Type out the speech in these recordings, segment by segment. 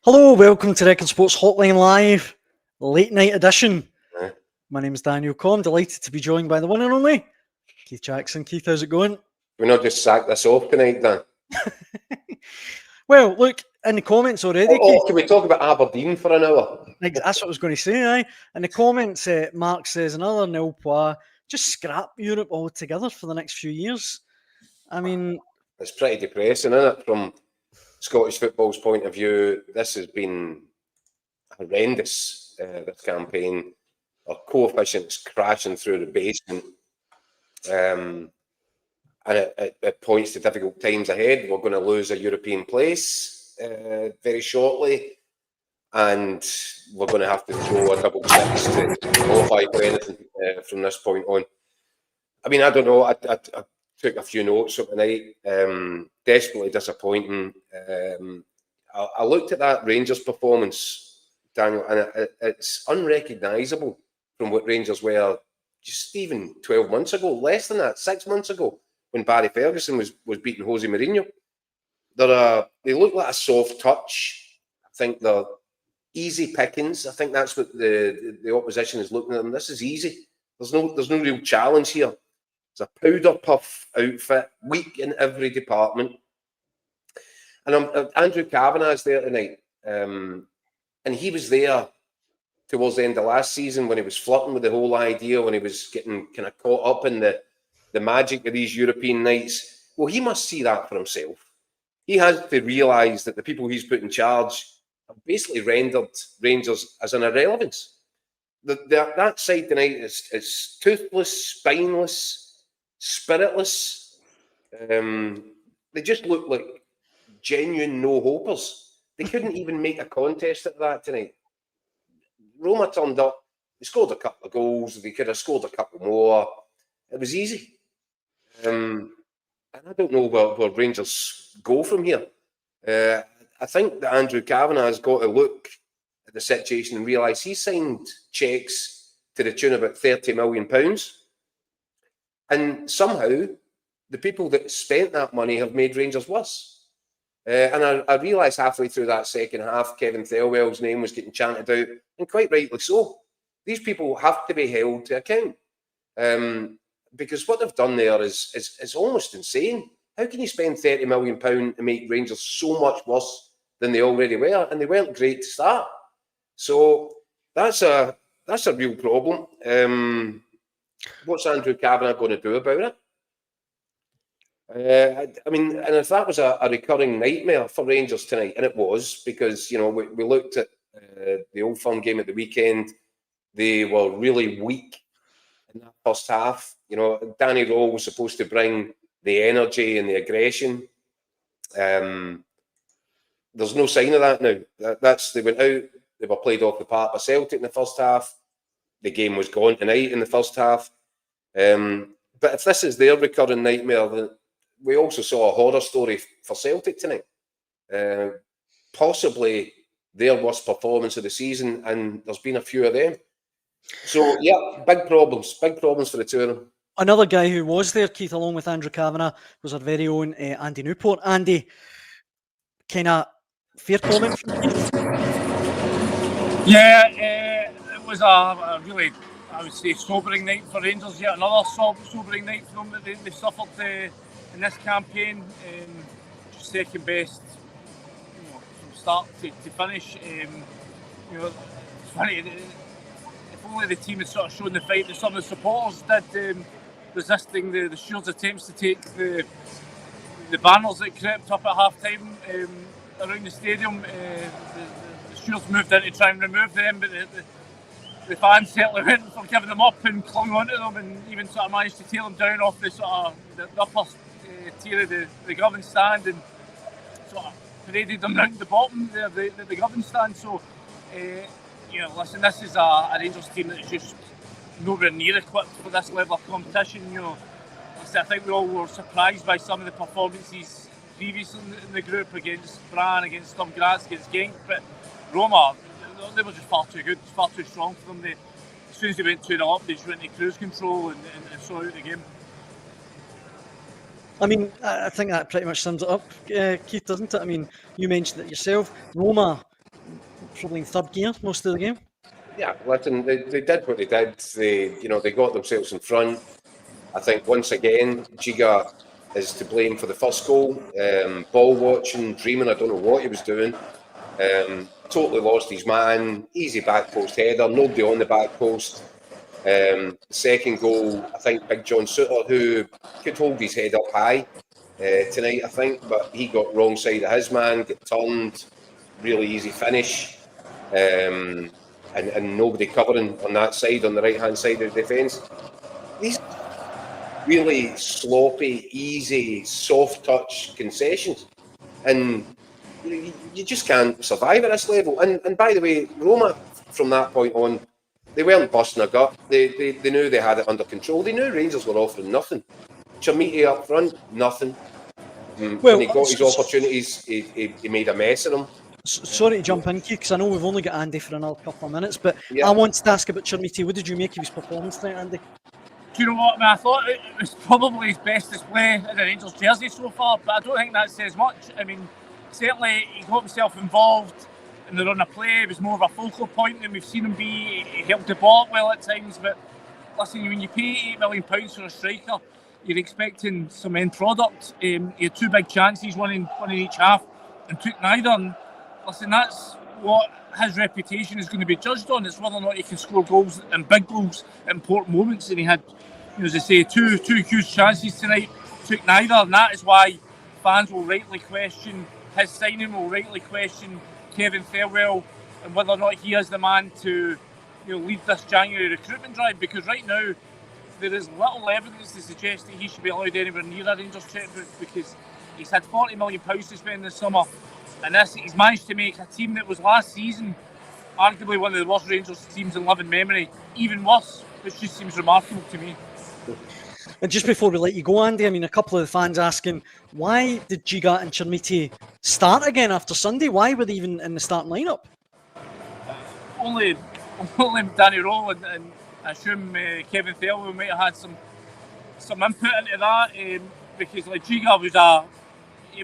Hello, welcome to Record Sports Hotline Live, late night edition. Yeah. My name is Daniel Comm, delighted to be joined by the one and only Keith Jackson. Keith, how's it going? We're not just sack this off tonight, Dan. Well, look, in the comments already, Keith, Can we talk about Aberdeen for an hour? that's what I was going to say, aye. In the comments, Mark says another nil point, just scrap Europe altogether for the next few years. I mean, It's pretty depressing, isn't it? From Scottish football's point of view, this has been horrendous, this campaign. Our coefficient's crashing through the basement. And it points to difficult times ahead. We're going to lose a European place very shortly. And we're going to have to throw a double six to qualify for anything from this point on. I mean, I don't know. I took a few notes up tonight. Desperately disappointing. I looked at that Rangers performance, Daniel, and it's unrecognisable from what Rangers were just even 12 months ago, less than that, 6 months ago, when Barry Ferguson was beating Jose Mourinho. They look like a soft touch. I think they're easy pickings. I think that's what the opposition is looking at them. This is easy. There's no real challenge here. It's a powder puff outfit, weak in every department. And Andrew Kavanagh's there tonight, and he was there towards the end of last season when he was flirting with the whole idea, when he was getting kind of caught up in the magic of these European nights. Well, he must see that for himself. He has to realise that the people he's put in charge have basically rendered Rangers as an irrelevance. That side tonight is toothless, spineless, spiritless. They just look like genuine no-hopers. They couldn't even make a contest at that tonight. Roma turned up. They scored a couple of goals. They could have scored a couple more. It was easy. And I don't know where Rangers go from here. I think that Andrew Kavanagh has got to look at the situation and realise he signed cheques to the tune of about £30 million. And somehow, the people that spent that money have made Rangers worse. And I realised halfway through that second half, Kevin Thelwell's name was getting chanted out, and quite rightly so. These people have to be held to account. Because what they've done there is almost insane. How can you spend £30 million to make Rangers so much worse than they already were? And they weren't great to start. So that's a real problem. What's Andrew Kavanagh going to do about it? I mean, and if that was a recurring nightmare for Rangers tonight, and it was, because, you know, we looked at the Old Firm game at the weekend, they were really weak in that first half. You know, Danny Rowe was supposed to bring the energy and the aggression. There's no sign of that now. They went out, they were played off the park by Celtic in the first half. The game was gone tonight in the first half. But if this is their recurring nightmare, then we also saw a horror story for Celtic tonight. Possibly their worst performance of the season, and there's been a few of them. So, yeah, big problems for the two of them. Another guy who was there, Keith, along with Andrew Kavanagh, was our very own Andy Newport. Andy, kind of fair comment from Keith? Yeah, it was a really, I would say, sobering night for Rangers. Yet another sobering night for them that they suffered in this campaign. Just second best, you know, from start to finish. You know, it's funny. If only the team had sort of shown the fight that some of the supporters did, resisting the Stewards' attempts to take the banners that crept up at half time around the stadium. The Stewards moved in to try and remove them, but the fans certainly went for giving them up and clung onto them, and even sort of managed to tear them down off the sort of the upper tier of the Govan stand and sort of paraded them round the bottom of the Govan stand. So, you know, listen, this is a Rangers team that is just nowhere near equipped for this level of competition. You know, I think we all were surprised by some of the performances previously in the group against Brann, against Sturm Graz, against Genk, but Roma, they were just far too good, far too strong for them. As soon as they went 2-0 up, they just went into cruise control and saw out the game. I mean, I think that pretty much sums it up, Keith, doesn't it? I mean, you mentioned it yourself. Roma probably in third gear most of the game. Yeah, listen, they did what they did. They got themselves in front. I think once again, Giga is to blame for the first goal. Ball watching, dreaming, I don't know what he was doing. Totally lost his man. Easy back post header, nobody on the back post. Second goal, I think Big John Suter, who could hold his head up high tonight, I think, but he got wrong side of his man, get turned, really easy finish. And nobody covering on that side, on the right-hand side of the defence. These really sloppy, easy, soft-touch concessions. And you just can't survive at this level. And by the way, Roma, from that point on, they weren't busting a gut. They knew they had it under control. They knew Rangers were offering nothing. Chermiti up front, nothing. When he got his opportunities, he made a mess of them. Sorry to jump in, because I know we've only got Andy for another couple of minutes, but Yeah. I wanted to ask about Chermiti. What did you make of his performance tonight, Andy? Do you know what? I mean, I thought it was probably his best display in an Rangers jersey so far, but I don't think that says much. I mean, certainly he got himself involved in the run of play. He was more of a focal point than we've seen him be. He helped the ball up well at times, but listen, when you pay £8 million for a striker, you're expecting some end product. He had two big chances, one in each half, and took neither. And listen, that's what his reputation is going to be judged on. It's whether or not he can score goals and big goals at important moments. And he had, as I say, two huge chances tonight, took neither. And that is why fans will rightly question his signing, will rightly question Kevin Thelwell and whether or not he is the man to lead this January recruitment drive. Because right now, there is little evidence to suggest that he should be allowed anywhere near a Rangers checkbook, because he's had £40 million to spend this summer. And he's managed to make a team that was last season arguably one of the worst Rangers teams in living memory even worse, which just seems remarkable to me. And just before we let you go, Andy, I mean, a couple of the fans asking, why did Giga and Chermiti start again after Sunday? Why were they even in the starting lineup? Only Danny Rowe and I assume Kevin Thelwell might have had some input into that, because like Giga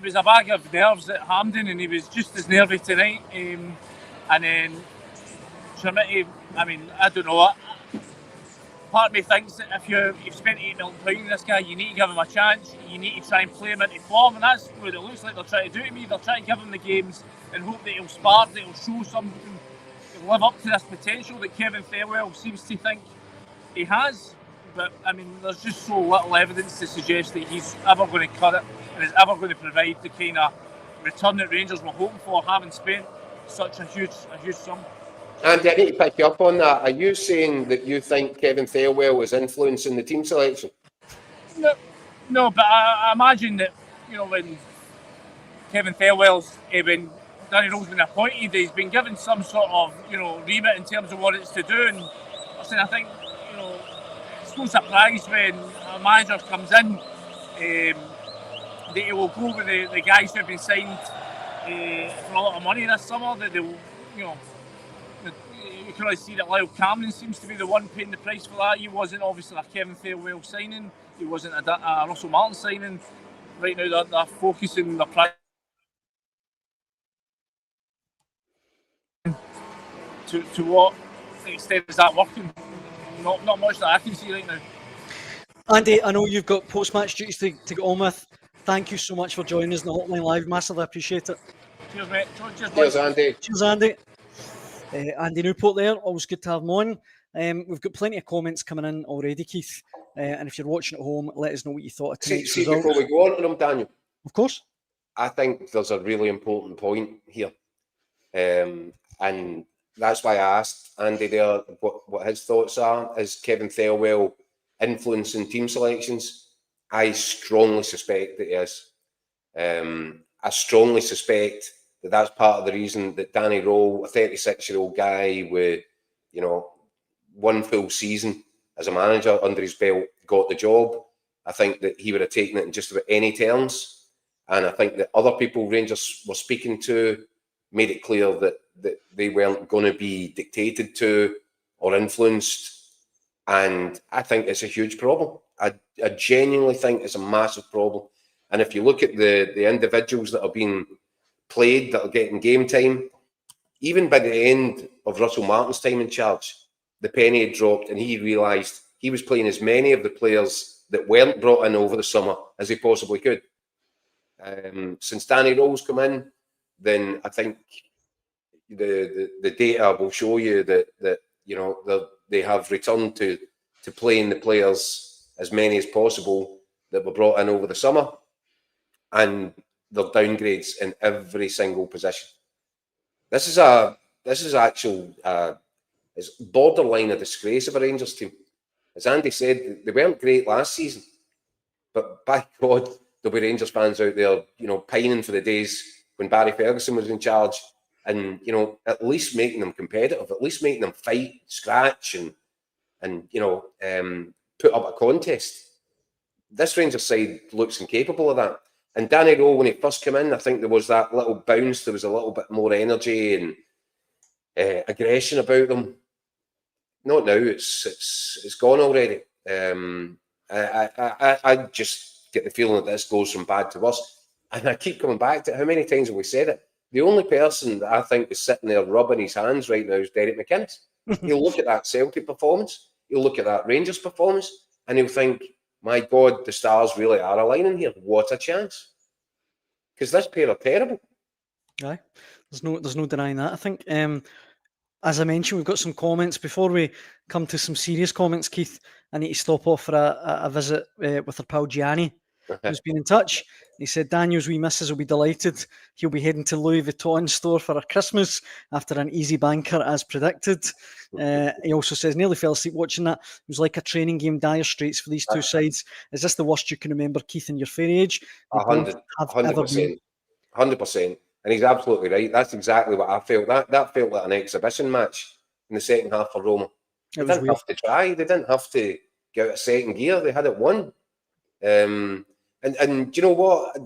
was a bag of nerves at Hampden, and he was just as nervy tonight. And then Chermiti, I mean, I don't know. Part of me thinks that if you've spent £8 million on this guy, you need to give him a chance. You need to try and play him into form, and that's what it looks like they're trying to do to me. They're trying to give him the games and hope that he'll spark, that he'll show something, to live up to this potential that Kevin Thelwell seems to think he has. But I mean, there's just so little evidence to suggest that he's ever going to cut it and is ever going to provide the kind of return that Rangers were hoping for, having spent such a huge sum. Andy, I need to pick you up on that. Are you saying that you think Kevin Thelwell is influencing the team selection? No, but I imagine that, when Kevin Thelwell's when Danny Rowe's been appointed, he's been given some sort of, remit in terms of what it's to do. And listen, I think, it's no surprise when a manager comes in that he will go with the guys who have been signed for a lot of money this summer, that they will, you can really see that Lyle Cameron seems to be the one paying the price for that. He wasn't obviously a Kevin Thelwell signing. He wasn't a Russell Martin signing. Right now they're focusing their price to what extent is that working? Not much that I can see right now. Andy, I know you've got post-match duties to get on with. Thank you so much for joining us in the Hotline Live. Massively appreciate it. Cheers, mate. Cheers, Andy. Cheers, Andy. Andy Newport there. Always good to have him on. We've got plenty of comments coming in already, Keith. And if you're watching at home, let us know what you thought of tonight's results. Before we go on to them, Daniel. Of course. I think there's a really important point here. And that's why I asked Andy there what his thoughts are. Is Kevin Thelwell influencing team selections? I strongly suspect that he is. I strongly suspect that that's part of the reason that Danny Rowe, a 36-year-old guy with, one full season as a manager under his belt, got the job. I think that he would have taken it in just about any terms. And I think that other people Rangers were speaking to made it clear that they weren't going to be dictated to or influenced. And I think it's a huge problem. I genuinely think it's a massive problem. And if you look at the individuals that are being played, that are getting game time, even by the end of Russell Martin's time in charge, the penny had dropped, and he realised he was playing as many of the players that weren't brought in over the summer as he possibly could. Since Danny Rowe's come in, then I think the data will show you that you know they have returned to playing the players, as many as possible, that were brought in over the summer, and their downgrades in every single position. This is it's borderline a disgrace of a Rangers team. As Andy said, they weren't great last season, but by God, there'll be Rangers fans out there, you know, pining for the days when Barry Ferguson was in charge, and you know, at least making them competitive, at least making them fight, scratch, and you know, put up a contest. This Rangers side looks incapable of that. And Danny Rowe, when he first came in, I think there was that little bounce. There was a little bit more energy and aggression about them. Not now. It's gone already. I just get the feeling that this goes from bad to worse. And I keep coming back to it. How many times have we said it? The only person that I think is sitting there rubbing his hands right now is Derek McInnes. He'll look at that Celtic performance. He'll look at that Rangers performance, and he'll think, my God, the stars really are aligning here. What a chance. Because this pair are terrible. Aye, there's no denying that. I think, as I mentioned, we've got some comments. Before we come to some serious comments, Keith, I need to stop off for a visit with our pal Gianni, who's been in touch. He said Daniel's wee missus will be delighted. He'll be heading to Louis Vuitton store for a Christmas after an easy banker as predicted. He also says nearly fell asleep watching that. It was like a training game, dire straits for these two sides. Is this the worst you can remember, Keith, in your fair age? 100%. 100%. And he's absolutely right. That's exactly what I felt. That felt like an exhibition match in the second half for Roma. They didn't have to try. They didn't have to get out of second gear. They had it won. And do you know what?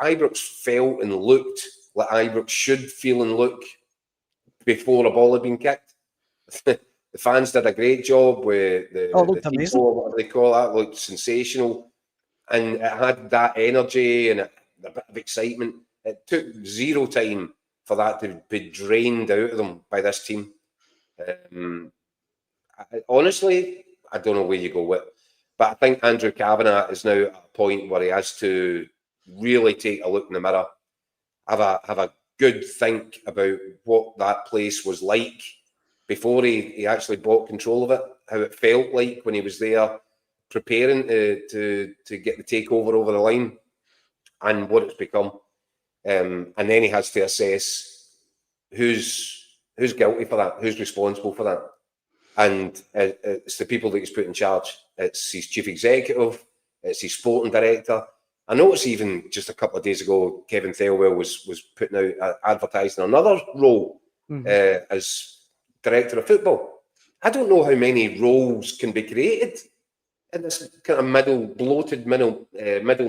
Ibrox felt and looked like Ibrox should feel and look before a ball had been kicked. The fans did a great job with the tifo, or whatever they call that. Looked sensational, and it had that energy and a bit of excitement. It took zero time for that to be drained out of them by this team. Honestly, I don't know where you go with it. But I think Andrew Kavanagh is now at a point where he has to really take a look in the mirror, have a good think about what that place was like before he actually bought control of it, how it felt like when he was there preparing to get the takeover over the line, and what it's become. And then he has to assess who's guilty for that, who's responsible for that. And it's the people that he's put in charge. It's his chief executive, it's his sporting director. I noticed even just a couple of days ago, Kevin Thelwell was putting out advertising another role as director of football. I don't know how many roles can be created in this kind of bloated middle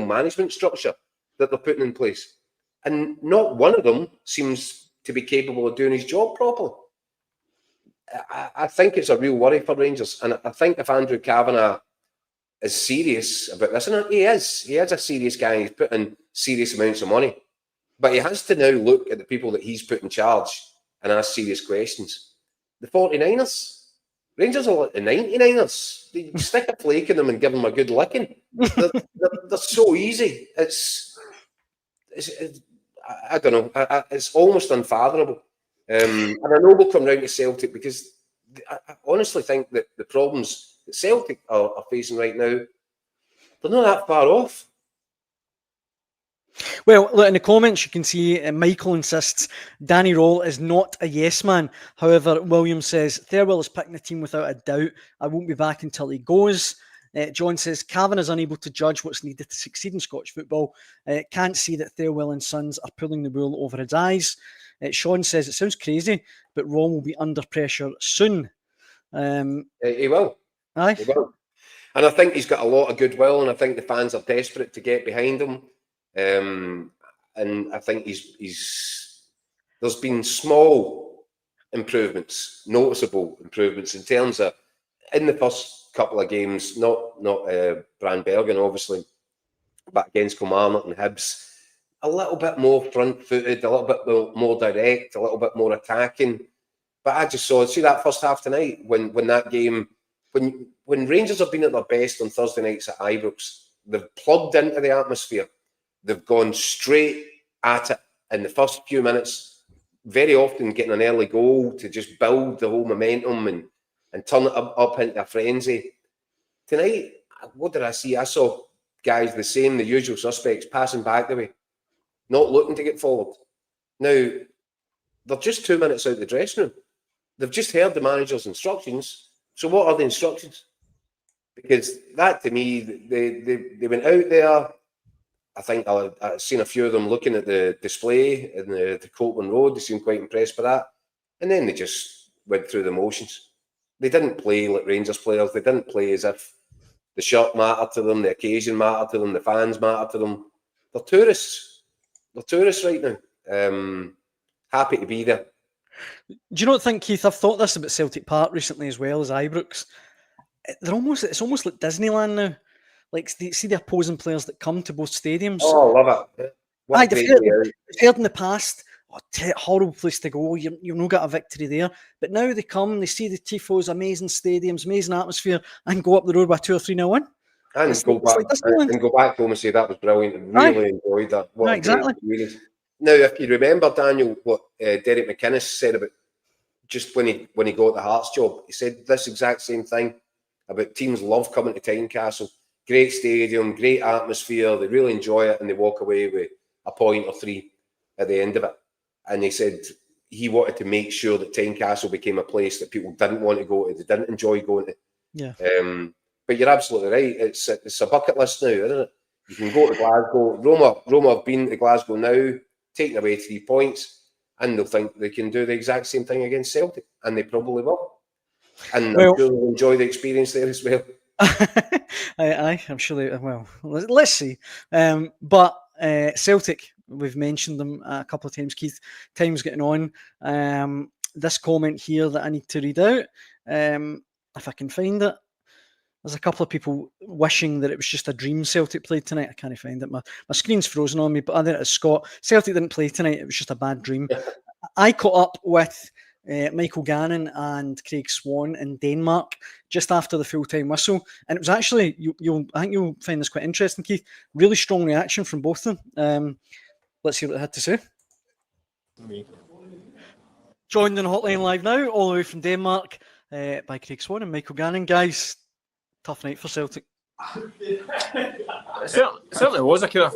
management structure that they're putting in place. And not one of them seems to be capable of doing his job properly. I think it's a real worry for Rangers. And I think if Andrew Kavanagh is serious about this, and he is a serious guy, he's put in serious amounts of money, but he has to now look at the people that he's put in charge and ask serious questions. The 49ers, Rangers are like the 99ers. They stick a flake in them and give them a good licking. They're so easy. It's I don't know. It's almost unfathomable. And I know we'll come round to Celtic because I honestly think that the problems that Celtic are facing right now, they're not that far off. Well, look, in the comments you can see Michael insists Danny Roll is not a yes man. However, William says Thirlwell is picking the team without a doubt. I won't be back until he goes. John says Cavan is unable to judge what's needed to succeed in Scottish football. Can't see that Thirlwell and Sons are pulling the wool over his eyes. Sean says it sounds crazy, but Ron will be under pressure soon. He will. Aye. He will. And I think he's got a lot of goodwill, and I think the fans are desperate to get behind him. And I think there's been small improvements, noticeable improvements in terms of in the first couple of games, not Branbergen obviously, but against Kilmarnock and Hibs, a little bit more front-footed, a little bit more direct, a little bit more attacking. But I just see that first half tonight when that game, when Rangers have been at their best on Thursday nights at Ibrox, they've plugged into the atmosphere. They've gone straight at it in the first few minutes, very often getting an early goal to just build the whole momentum and turn it up into a frenzy. Tonight, what did I see? I saw guys the usual suspects, passing back the way, not looking to get forward. Now, they're just 2 minutes out the dressing room. They've just heard the manager's instructions. So what are the instructions? Because that, to me, they went out there. I think I've seen a few of them looking at the display in the Copeland Road. They seemed quite impressed by that. And then they just went through the motions. They didn't play like Rangers players. They didn't play as if the shirt mattered to them, the occasion mattered to them, the fans mattered to them. They're tourists. They're tourists right now. Happy to be there. Do you not think, Keith, I've thought this about Celtic Park recently as well as Ibrox. It's almost like Disneyland now. Like, see the opposing players that come to both stadiums. Oh, I love it. They've heard in the past, horrible place to go, you've not got a victory there. But now they come, they see the Tifos, amazing stadiums, amazing atmosphere, and go up the road by 2 or 3-0 win. And go back home and say that was brilliant and really enjoyed that. Exactly. Now, if you remember, Daniel, what Derek McInnes said about just when he got the Hearts job, he said this exact same thing about teams love coming to Tynecastle. Great stadium, great atmosphere. They really enjoy it and they walk away with a point or 3 at the end of it. And he said he wanted to make sure that Tynecastle became a place that people didn't want to go to, they didn't enjoy going to. Yeah. But you're absolutely right. It's a bucket list now, isn't it? You can go to Glasgow. Roma have been to Glasgow now, taking away 3 points, and they'll think they can do the exact same thing against Celtic, and they probably will. And I'm sure they'll enjoy the experience there as well. I'm sure they will. Let's see. But Celtic, we've mentioned them a couple of times, Keith. Time's getting on. This comment here that I need to read out, if I can find it. There's a couple of people wishing that it was just a dream Celtic played tonight. I can't find it. My screen's frozen on me, but I think it's Scott. Celtic didn't play tonight. It was just a bad dream. I caught up with Michael Gannon and Craig Swan in Denmark just after the full-time whistle. And it was actually, I think you'll find this quite interesting, Keith, really strong reaction from both of them. Let's hear what they had to say. Joined on Hotline Live now, all the way from Denmark, by Craig Swan and Michael Gannon. Guys, tough night for Celtic. It certainly was a kind of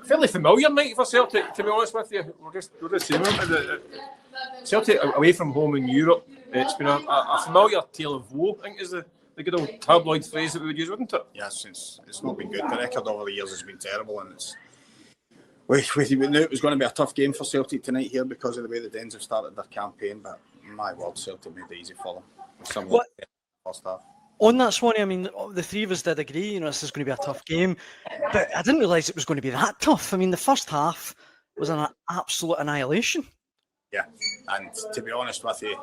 fairly familiar night for Celtic, to be honest with you. We're just saying Celtic away from home in Europe. It's been a familiar tale of woe, I think is the good old tabloid phrase that we would use, wouldn't it? Yes, it's not been good. The record over the years has been terrible, and we knew it was going to be a tough game for Celtic tonight here because of the way the Dens have started their campaign. But my word, Celtic made it easy for them. Somewhat first half. On that, Swanee, I mean, the three of us did agree, this is going to be a tough game, but I didn't realise it was going to be that tough. I mean, the first half was an absolute annihilation. Yeah, and to be honest with you,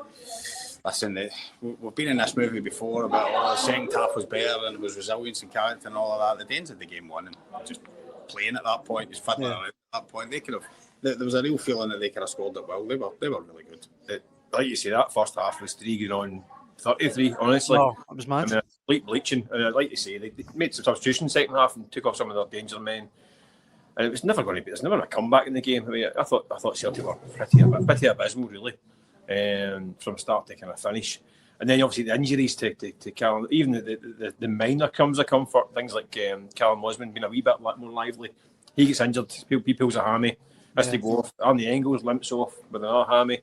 listen, we've been in this movie before about the second half was better and it was resilience and character and all of that. The Danes had the game won and just playing at that point, just fiddling around at that point. They could have. There was a real feeling that they could have scored it well. They were really good. Like you say, that first half was 3 on 33, honestly. Oh, it was mad. I mean, complete bleaching. And I'd like to say, they made some substitutions second half and took off some of their danger men. And it was never going to be, there's never a comeback in the game. I mean, I thought Celtic were pretty abysmal, really, from start to kind of finish. And then obviously the injuries to Callum, even the minor crumbs of comfort, things like Callum Osman being a wee bit more lively. He gets injured, he pulls a hammy, has to go off. Arnie Engels limps off with another hammy.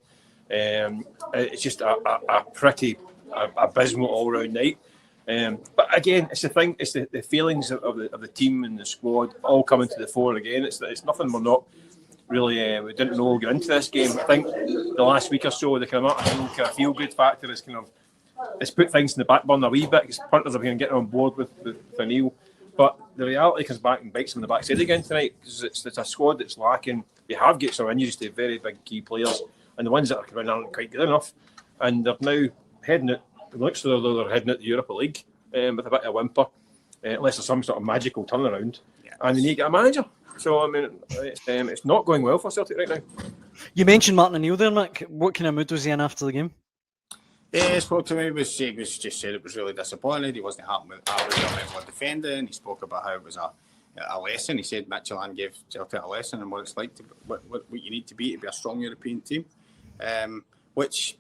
It's just a pretty abysmal all-round night. But again, it's the thing. It's the feelings of the team and the squad all coming to the fore again. It's nothing we're not really. We didn't know going into this game. I think the last week or so, the kind of feel-good factor is it's put things in the back burner a wee bit because punters have been getting on board with O'Neill. But the reality comes back and bites them in the backside again tonight because it's a squad that's lacking. We have got some injuries to very big key players, and the ones that are coming aren't quite good enough. And they're now heading it. It looks like they're heading at the Europa League with a bit of a whimper, unless there's some sort of magical turnaround. Yeah. And they need to get a manager. So I mean, it's not going well for Celtic right now. You mentioned Martin O'Neill there, Mick. What kind of mood was he in after the game? Yeah, he spoke to me. He was just said it was really disappointed. He wasn't happy with the level of defending. He spoke about how it was a lesson. He said Midtjylland gave Celtic a lesson and what it's like to what you need to be a strong European team, which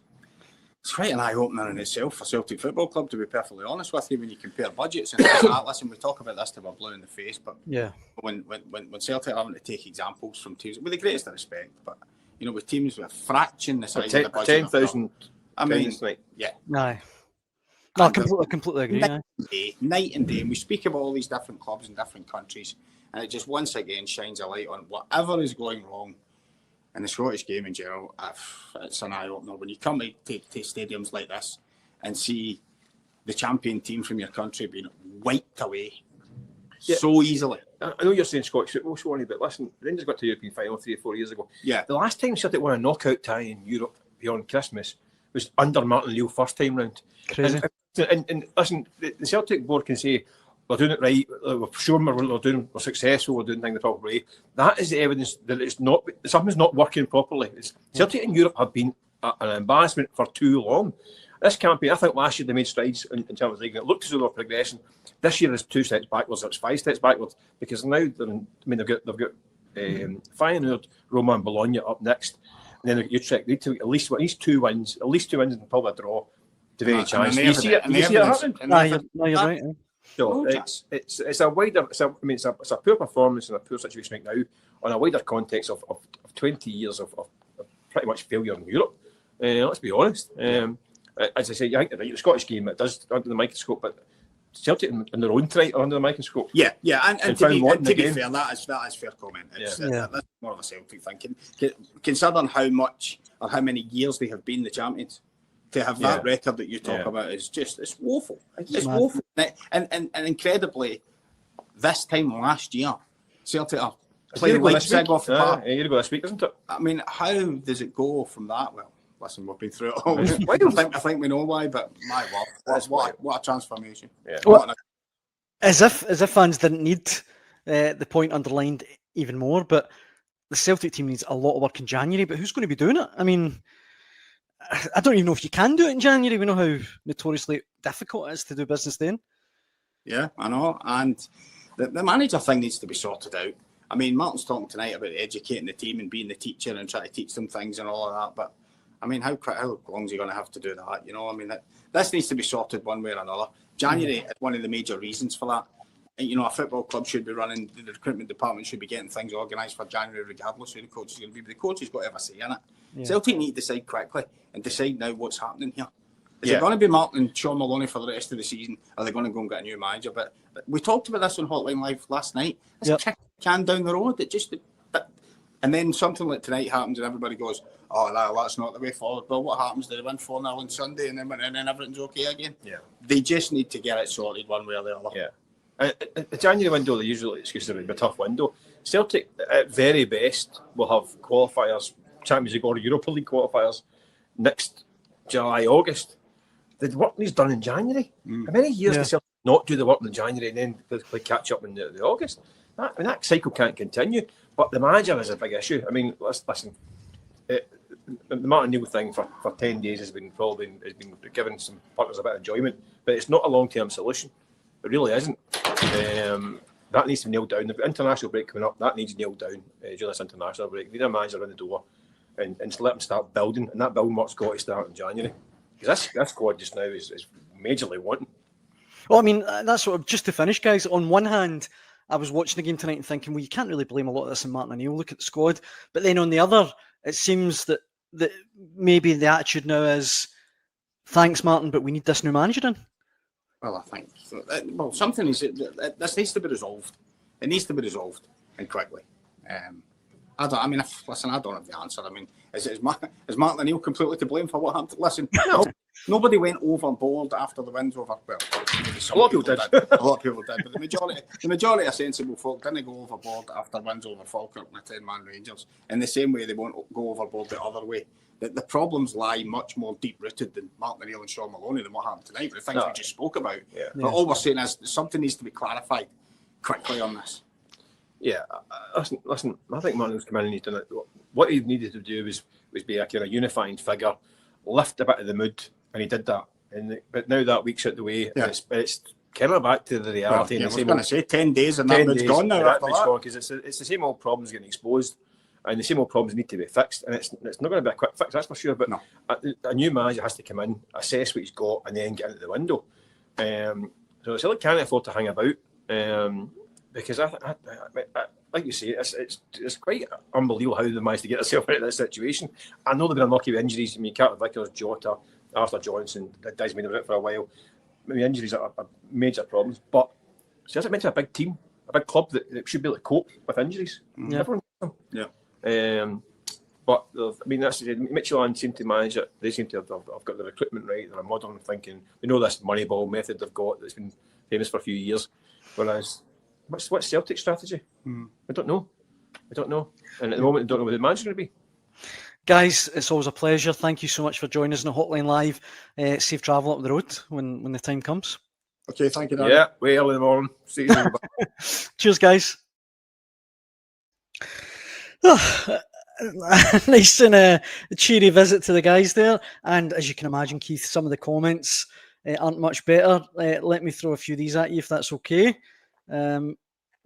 is quite an eye opener in itself for Celtic Football Club. To be perfectly honest with you, when you compare budgets and things like that, listen, we talk about this till we're blue in the face, but Yeah. when Celtic are having to take examples from teams with the greatest respect, but you know, with teams with a fraction the size of the budget, 10,000. I mean, yeah. Aye. No, I completely agree. Night and day. And we speak of all these different clubs in different countries, and it just once again shines a light on whatever is going wrong in the Scottish game in general. It's an eye opener when you come to stadiums like this and see the champion team from your country being wiped away so easily. I know you're saying Scottish football, Swanee, but listen, Rangers got to the European final 3 or 4 years ago. Yeah. The last time Celtic won a knockout tie in Europe beyond Christmas was under Martin O'Neill first time round. Crazy. And listen, the Celtic board can say we're doing it right, we're sure we're successful, we're doing things the proper way. That is the evidence that it's not, something's not working properly. Celtic in Europe have been an embarrassment for too long. This campaign, I think last year they made strides in terms of league. It looked as though they were progressing. This year is 2 steps backwards, it's 5 steps backwards, because now they've got Feyenoord, Roma and Bologna up next. And then Utrecht need to at least 2 wins and probably a draw to very chance. You see it happen? No, you're right. So it's a wider. It's a poor performance and a poor situation right now on a wider context of 20 years of pretty much failure in Europe. Let's be honest. As I say, I think the Scottish game it does under the microscope, but Celtic in their own right are under the microscope. Yeah, and to be fair, that is fair comment. That's more of a Celtic thinking. Considering how many years they have been the champions, to have that record that you talk about is it's woeful. It's woeful. And incredibly, this time last year, Celtic are playing Leipzig off the park. A year ago this week, isn't it? I mean, how does it go from that? Well, listen, we've been through it all. I think we know why, but my word, what a transformation. Yeah. Well, as if fans didn't need the point underlined even more, but the Celtic team needs a lot of work in January, but who's going to be doing it? I mean, I don't even know if you can do it in January. We know how notoriously difficult it is to do business then. Yeah, I know. And the manager thing needs to be sorted out. I mean, Martin's talking tonight about educating the team and being the teacher and trying to teach them things and all of that. But, I mean, how long is he going to have to do that? You know, I mean, this needs to be sorted one way or another. January is one of the major reasons for that. And, you know, a football club should be running, the recruitment department should be getting things organised for January regardless who the coach is going to be. But the coach has got to have a say in it. Yeah. Celtic need to decide quickly and decide now what's happening here. Is it going to be Martin and Sean Maloney for the rest of the season? Are they going to go and get a new manager? But we talked about this on Hotline Live last night. It's a kick can down the road. And then something like tonight happens and everybody goes, oh, no, that's not the way forward. Well, what happens? Do they win 4-0 on Sunday and then everything's okay again? Yeah. They just need to get it sorted one way or the other. Yeah. The January window, they usually, excuse me, a tough window. Celtic, at very best, will have qualifiers, Champions League or Europa League qualifiers next July, August. The work needs done in January. How many years does Celtic not do the work in January and then they catch up in the August? That cycle can't continue. But the manager is a big issue. I mean, listen, the Martin O'Neill thing for 10 days has been giving some partners a bit of enjoyment, but it's not a long-term solution. It really isn't. That needs to be nailed down. The international break coming up, that needs nailed down during this international break. We need a manager in the door and just let them start building, and that building work's got to start in January. Because this squad just now is majorly wanting. Well, I mean, that's sort of just to finish, guys. On one hand, I was watching the game tonight and thinking, well, you can't really blame a lot of this on Martin O'Neill. Look at the squad. But then on the other, it seems that maybe the attitude now is, thanks, Martin, but we need this new manager in. Well, I think something is this needs to be resolved. It needs to be resolved and quickly. I don't have the answer. I mean, is Martin O'Neill completely to blame for what happened? Listen, no, nobody went overboard after the wins over. Well, maybe a lot of people did. A lot of people did, but the majority of sensible folk didn't go overboard after wins over Falkirk and the 10-man Rangers. In the same way, they won't go overboard the other way. The problems lie much more deep-rooted than Martin O'Neill and Sean Maloney than what happened tonight. The things we just spoke about. Yeah. But all we're saying is something needs to be clarified quickly on this. Yeah, listen. I think Martin's come in and he's done it. What he needed to do was be a kind of unifying figure, lift a bit of the mood, and he did that. But now that week's out the way, it's kind of back to the reality. I was going to say 10 days and that mood's gone now. Because it's the same old problems getting exposed, and the same old problems need to be fixed. And it's not going to be a quick fix, that's for sure. But a new manager has to come in, assess what he's got, and then get into the window. So Celtic can't afford to hang about. Because I, like you say, it's quite unbelievable how they managed to get themselves out of this situation. I know they've been unlucky with injuries. I mean, Carter Vickers, Jota, Arthur Johnson, that guy's been out for a while. I mean, injuries are major problems, but Celtic meant to be a big team, a big club that should be able to cope with injuries. Yeah. Everyone, but I mean, that's Midtjylland seem to manage it. They seem to have got the recruitment right. They're a modern thinking. They know this Moneyball method they've got that's been famous for a few years. Whereas, what's Celtic's strategy? I don't know. And at the moment, I don't know what the manager's going to be. Guys, it's always a pleasure. Thank you so much for joining us on the Hotline Live. Safe travel up the road when the time comes. Okay, thank you, Dan. Yeah, way early in the morning. See you soon. Cheers, guys. Nice and a cheery visit to the guys there. And as you can imagine, Keith, some of the comments aren't much better. Let me throw a few of these at you if that's okay.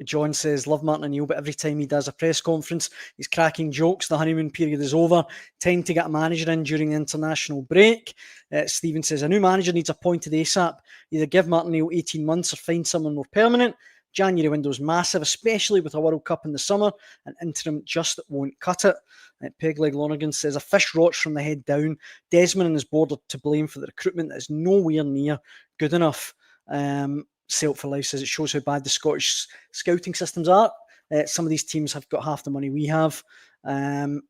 John says, love Martin O'Neill, but every time he does a press conference, he's cracking jokes. The honeymoon period is over. Time to get a manager in during the international break. Stephen says, a new manager needs appointed ASAP. Either give Martin O'Neill 18 months or find someone more permanent. January window is massive, especially with a World Cup in the summer. An interim just won't cut it. Pegleg Lonergan says, a fish rots from the head down. Desmond and his board are to blame for the recruitment that is nowhere near good enough. Celt for Life says it shows how bad the Scottish scouting systems are. Some of these teams have got half the money we have. And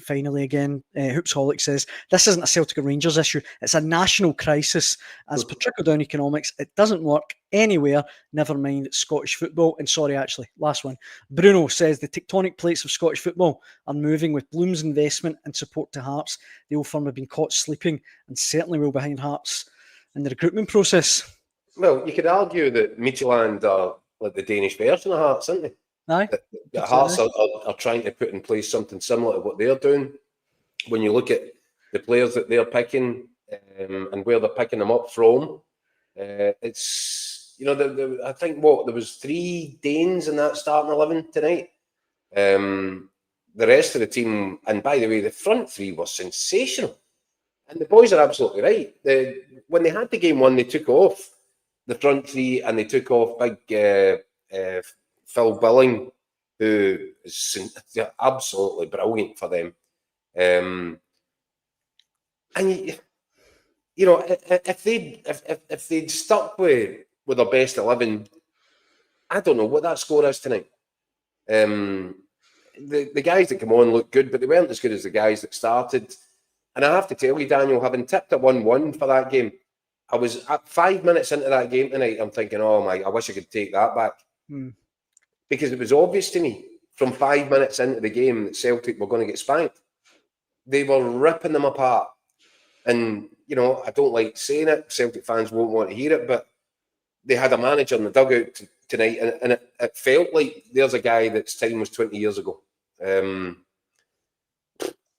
finally, again, Hoopsholic says, this isn't a Celtic or Rangers issue. It's a national crisis. As per trickle-down economics, it doesn't work anywhere, never mind Scottish football. And sorry, actually, last one. Bruno says, the tectonic plates of Scottish football are moving with Bloom's investment and support to Hearts. The old firm have been caught sleeping and certainly well behind Hearts in the recruitment process. Well, you could argue that Midtjylland are like the Danish version of Hearts, aren't they? Aye. The Hearts are trying to put in place something similar to what they're doing. When you look at the players that they're picking and where they're picking them up from, it's, you know, I think there was 3 Danes in that starting 11 tonight. The rest of the team, and by the way, the front 3 were sensational. And the boys are absolutely right. When they had the game won, they took off the front 3 and they took off big Phil Billing, who is absolutely brilliant for them. And you know, if they'd stuck with their best 11, I don't know what that score is tonight. The guys that come on look good, but they weren't as good as the guys that started. And I have to tell you, Daniel, having tipped at 1-1 for that game, I was at 5 minutes into that game tonight. I'm thinking, oh my, I wish I could take that back. Because it was obvious to me from 5 minutes into the game that Celtic were going to get spanked. They were ripping them apart. And, you know, I don't like saying it. Celtic fans won't want to hear it, but they had a manager in the dugout tonight, and it felt like there's a guy that's time was 20 years ago.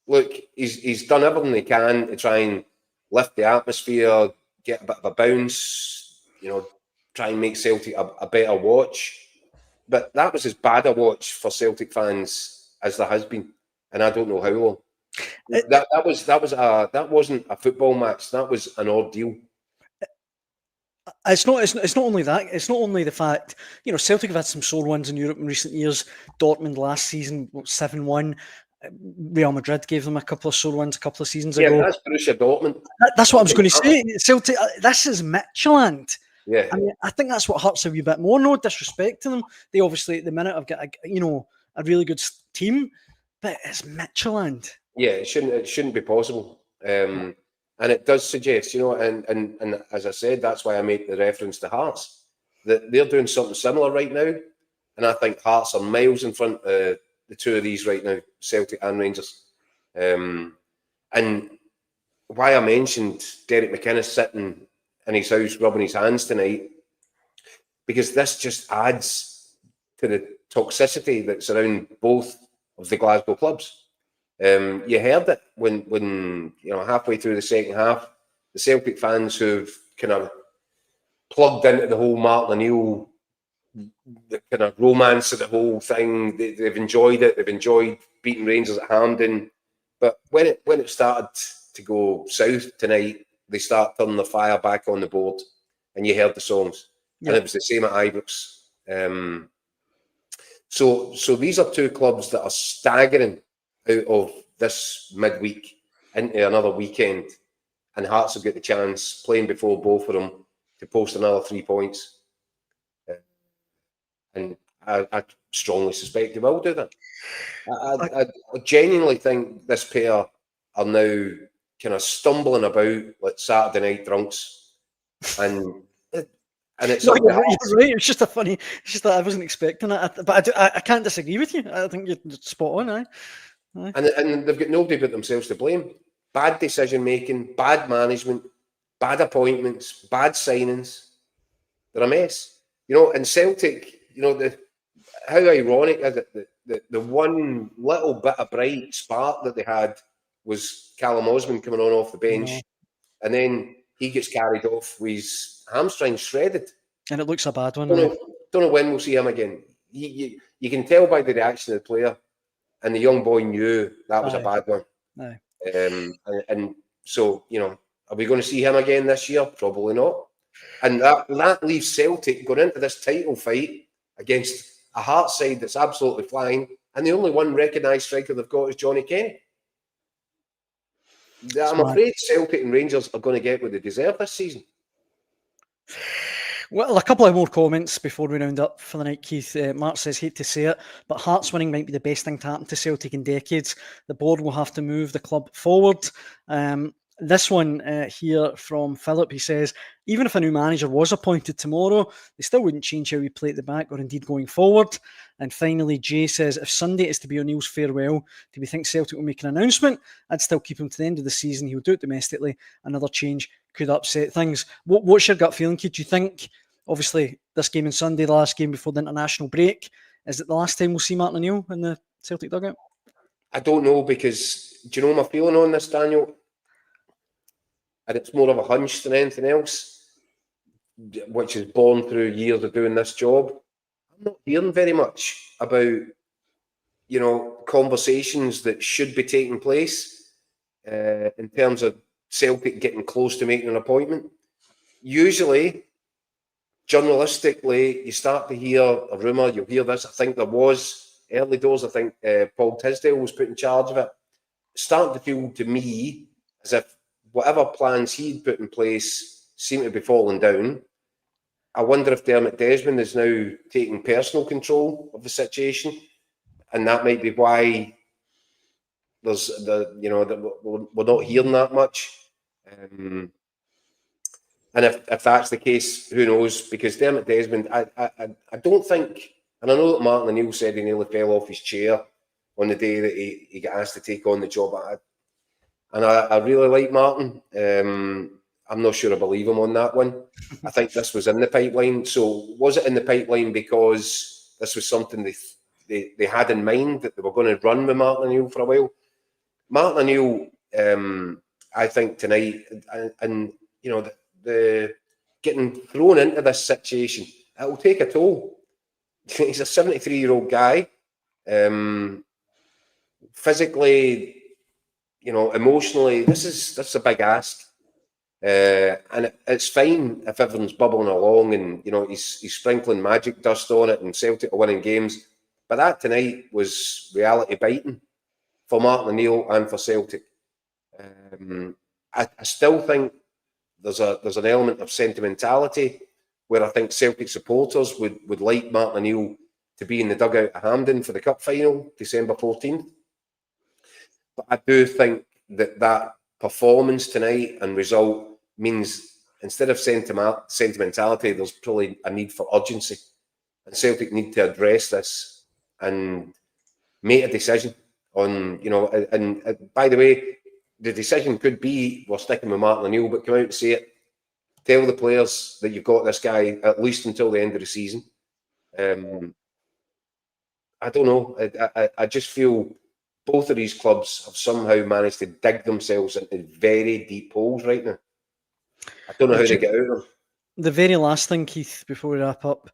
Look, he's done everything he can to try and lift the atmosphere, get a bit of a bounce, you know, try and make Celtic a better watch. But that was as bad a watch for Celtic fans as there has been, and I don't know how long. That wasn't a football match. That was an ordeal. It's not only that. It's not only the fact, you know, Celtic have had some sore ones in Europe in recent years. Dortmund last season, 7-1. Real Madrid gave them a couple of sore ones a couple of seasons ago. Yeah, that's Borussia Dortmund. That's what I was going to say. Celtic. This is Midtjylland. Yeah, I mean, I think that's what hurts a wee bit more. No disrespect to them. They obviously at the minute have got a really good team, but it's Midtjylland. Yeah, it shouldn't be possible. And it does suggest, you know, and as I said, that's why I made the reference to Hearts, that they're doing something similar right now. And I think Hearts are miles in front of the two of these right now, Celtic and Rangers. And why I mentioned Derek McInnes sitting in his house rubbing his hands tonight, because this just adds to toxicity that's around both of the Glasgow clubs. You heard it when halfway through the second half, the Celtic fans who've kind of plugged into the whole Martin O'Neill, the kind of romance of the whole thing. They've enjoyed it. They've enjoyed beating Rangers at Hampden. But when it started to go south tonight, they start turning the fire back on the board, and you heard the songs. And it was the same at Ibrox. So these are two clubs that are staggering out of this midweek into another weekend, and Hearts have got the chance, playing before both of them, to post another 3 points. And I strongly suspect they will do that. I genuinely think this pair are now kind of stumbling about like Saturday night drunks, and it's No, you're right. It's just that I wasn't expecting it, but I can't disagree with you. I think you're spot on. And they've got nobody but themselves to blame. Bad decision making, bad management, bad appointments, bad signings. They're a mess. And Celtic, how ironic is it that the one little bit of bright spark that they had was Callum Osman coming on off the bench, and then he gets carried off with his hamstring shredded. And it looks a bad one. Don't know when we'll see him again. You can tell by the reaction of the player, and the young boy knew that was a bad one. And so, are we going to see him again this year? Probably not. And that leaves Celtic going into this title fight against a Hearts side that's absolutely flying, and the only one recognised striker they've got is Johnny Kenny. I'm afraid Celtic and Rangers are going to get what they deserve this season. Well, a couple of more comments before we round up for the night, Keith. Mark says, hate to say it, but Hearts winning might be the best thing to happen to Celtic in decades. The board will have to move the club forward. This one here from Philip, he says, even if a new manager was appointed tomorrow, they still wouldn't change how we play at the back or indeed going forward. And finally, Jay says, if Sunday is to be O'Neill's farewell, do we think Celtic will make an announcement? I'd still keep him to the end of the season. He'll do it domestically. Another change could upset things. What's your gut feeling, Keith? Do you think, obviously, this game on Sunday, the last game before the international break, is it the last time we'll see Martin O'Neill in the Celtic dugout? I don't know, because do you know my feeling on this, Daniel? And it's more of a hunch than anything else, which is born through years of doing this job. I'm not hearing very much about, conversations that should be taking place in terms of Celtic getting close to making an appointment. Usually, journalistically, you start to hear a rumour, you'll hear this. I think there was early doors, I think Paul Tisdale was put in charge of it. It's starting to feel to me as if whatever plans he'd put in place seem to be falling down. I wonder if Dermot Desmond is now taking personal control of the situation, and that might be why there's we're not hearing that much. And if that's the case, who knows? Because Dermot Desmond, I don't think, and I know that Martin O'Neill said he nearly fell off his chair on the day that he got asked to take on the job. And I really like Martin. I'm not sure I believe him on that one. I think this was in the pipeline. So was it in the pipeline because this was something they had in mind, that they were going to run with Martin O'Neill for a while? Martin O'Neill, I think tonight, and the getting thrown into this situation, it will take a toll. He's a 73-year-old guy. Physically, emotionally, this is a big ask, and it's fine if everyone's bubbling along and he's sprinkling magic dust on it and Celtic are winning games. But that tonight was reality biting for Martin O'Neill and for Celtic. I still think there's an element of sentimentality where I think Celtic supporters would like Martin O'Neill to be in the dugout at Hampden for the cup final, December 14th. But I do think that performance tonight and result means, instead of sentimentality, there's probably a need for urgency. And Celtic need to address this and make a decision on, and by the way, the decision could be we're sticking with Martin O'Neill, but come out and say it. Tell the players that you've got this guy at least until the end of the season. I don't know. I just feel both of these clubs have somehow managed to dig themselves into very deep holes right now. I don't know how they get out of them. The very last thing, Keith, before we wrap up,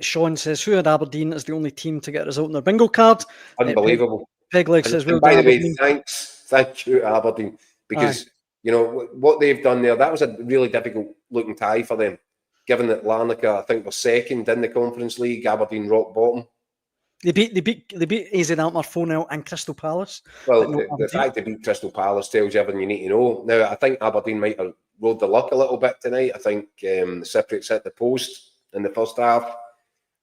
Sean says, who had Aberdeen as the only team to get a result on their bingo card? Unbelievable. Pegleg says, well And by done, the way, Aberdeen. thank you, Aberdeen, because you know what they've done there. That was a really difficult looking tie for them, given that Larnaca, I think, were second in the Conference League. Aberdeen rock bottom. They beat AZ Alkmaar 4-0 and Crystal Palace. Well, but no the fact they beat Crystal Palace tells you everything you need to know. Now, I think Aberdeen might have rode the luck a little bit tonight. I think the Cypriots hit the post in the first half.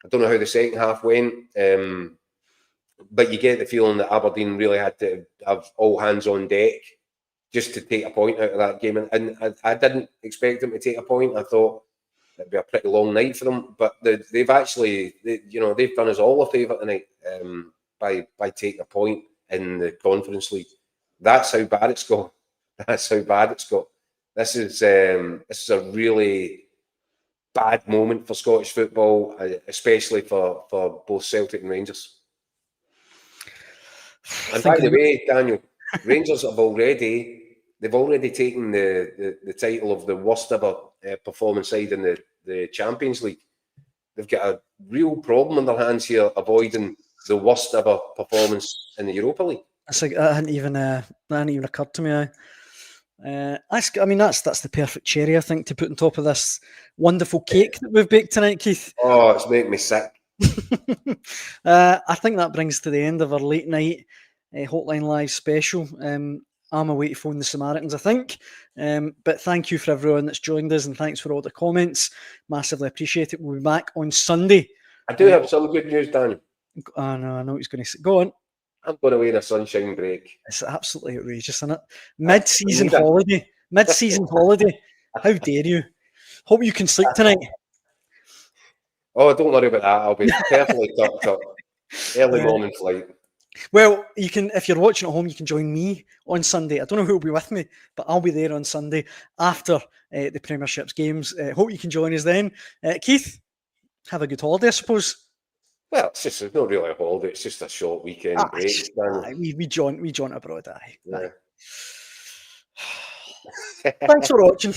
I don't know how the second half went, but you get the feeling that Aberdeen really had to have all hands on deck just to take a point out of that game. And I didn't expect them to take a point. I thought it'd be a pretty long night for them, but they've actually, they've done us all a favour tonight by taking a point in the Conference League. That's how bad it's got. That's how bad it's got. This is a really bad moment for Scottish football, especially for both Celtic and Rangers. And by the way, Daniel, Rangers have already taken the title of the worst ever performance side in the Champions League. They've got a real problem on their hands here, avoiding the worst ever performance in the Europa League. That hadn't even occurred to me. I mean, that's the perfect cherry, I think, to put on top of this wonderful cake that we've baked tonight, Keith. Oh, it's making me sick. I think that brings to the end of our late night Hotline Live special. I'm away to phone the Samaritans, I think. But thank you for everyone that's joined us, and thanks for all the comments. Massively appreciate it. We'll be back on Sunday. I do have some good news, Daniel. I know what he's going to say. Go on. I'm going away on a sunshine break. It's absolutely outrageous, isn't it? Mid-season holiday. Mid-season holiday. How dare you? Hope you can sleep tonight. Oh, don't worry about that. I'll be carefully tucked up. Early morning flight. Well, you can, if you're watching at home, you can join me on Sunday. I don't know who will be with me, but I'll be there on Sunday after the Premiership's games. Hope you can join us then. Keith, have a good holiday, I suppose. Well, it's not really a holiday. It's just a short weekend break. We jaunt abroad. Aye. Yeah. Thanks for watching.